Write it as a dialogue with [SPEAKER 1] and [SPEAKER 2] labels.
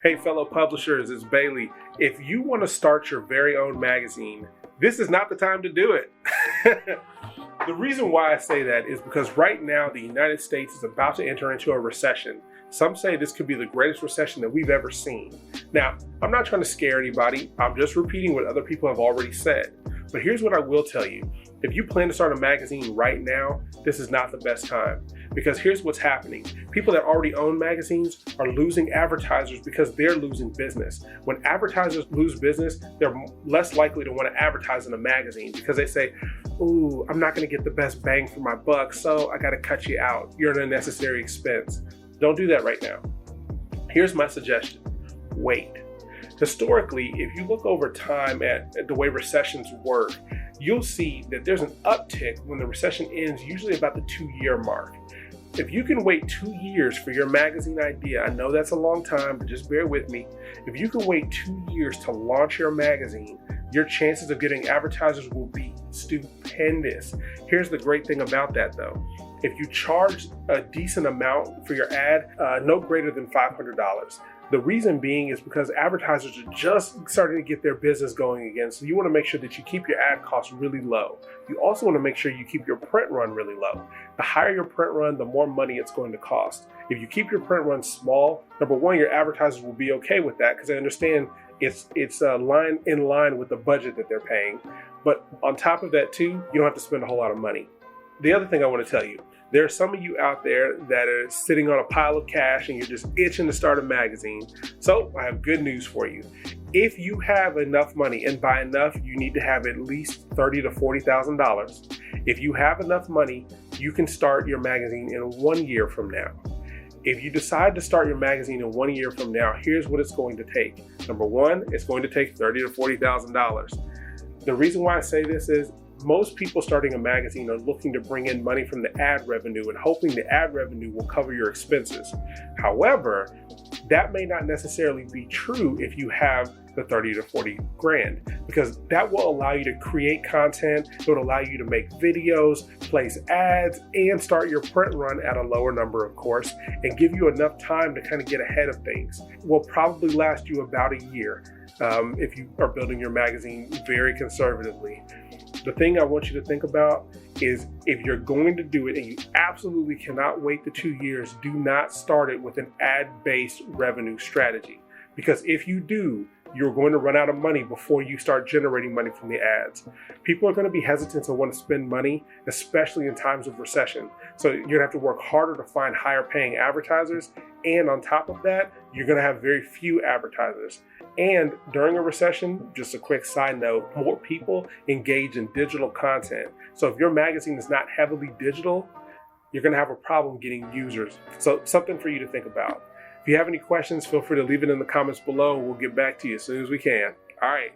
[SPEAKER 1] Hey, fellow publishers, it's Bailey. If you want to start your very own magazine, this is not the time to do it. The reason why I say that is because right now the United States is about to enter into a recession. Some say this could be the greatest recession that we've ever seen. Now, I'm not trying to scare anybody. I'm just repeating what other people have already said. But here's what I will tell you. If you plan to start a magazine right now, this is not the best time. Because here's what's happening. People that already own magazines are losing advertisers because they're losing business. When advertisers lose business, they're less likely to want to advertise in a magazine because they say, ooh, I'm not going to get the best bang for my buck, so I got to cut you out. You're an unnecessary expense. Don't do that right now. Here's my suggestion. Wait. Historically, if you look over time at the way recessions work, you'll see that there's an uptick when the recession ends, usually about the 2-year mark. If you can wait 2 years for your magazine idea, I know that's a long time, but just bear with me. If you can wait 2 years to launch your magazine, your chances of getting advertisers will be stupendous. Here's the great thing about that though. If you charge a decent amount for your ad, no greater than $500. The reason being is because advertisers are just starting to get their business going again. So you want to make sure that you keep your ad costs really low. You also want to make sure you keep your print run really low. The higher your print run, the more money it's going to cost. If you keep your print run small, number one, your advertisers will be okay with that because they understand it's in line with the budget that they're paying. But on top of that too, you don't have to spend a whole lot of money. The other thing I want to tell you, there are some of you out there that are sitting on a pile of cash and you're just itching to start a magazine. So I have good news for you. If you have enough money, and by enough, you need to have at least $30,000 to $40,000. If you have enough money, you can start your magazine in 1 year from now. If you decide to start your magazine in 1 year from now, here's what it's going to take. Number one, it's going to take $30,000 to $40,000. The reason why I say this is most people starting a magazine are looking to bring in money from the ad revenue and hoping the ad revenue will cover your expenses. However, that may not necessarily be true if you have the 30 to 40 grand, because that will allow you to create content, it would allow you to make videos, place ads, and start your print run at a lower number, of course, and give you enough time to kind of get ahead of things. It will probably last you about a year if you are building your magazine very conservatively. The thing I want you to think about is if you're going to do it and you absolutely cannot wait the 2 years, do not start it with an ad-based revenue strategy. Because if you do, you're going to run out of money before you start generating money from the ads. People are going to be hesitant to want to spend money, especially in times of recession. So you're going to have to work harder to find higher paying advertisers. And on top of that, you're going to have very few advertisers. And during a recession, just a quick side note, more people engage in digital content. So if your magazine is not heavily digital, you're going to have a problem getting users. So something for you to think about. If you have any questions, feel free to leave it in the comments below. We'll get back to you as soon as we can. All right.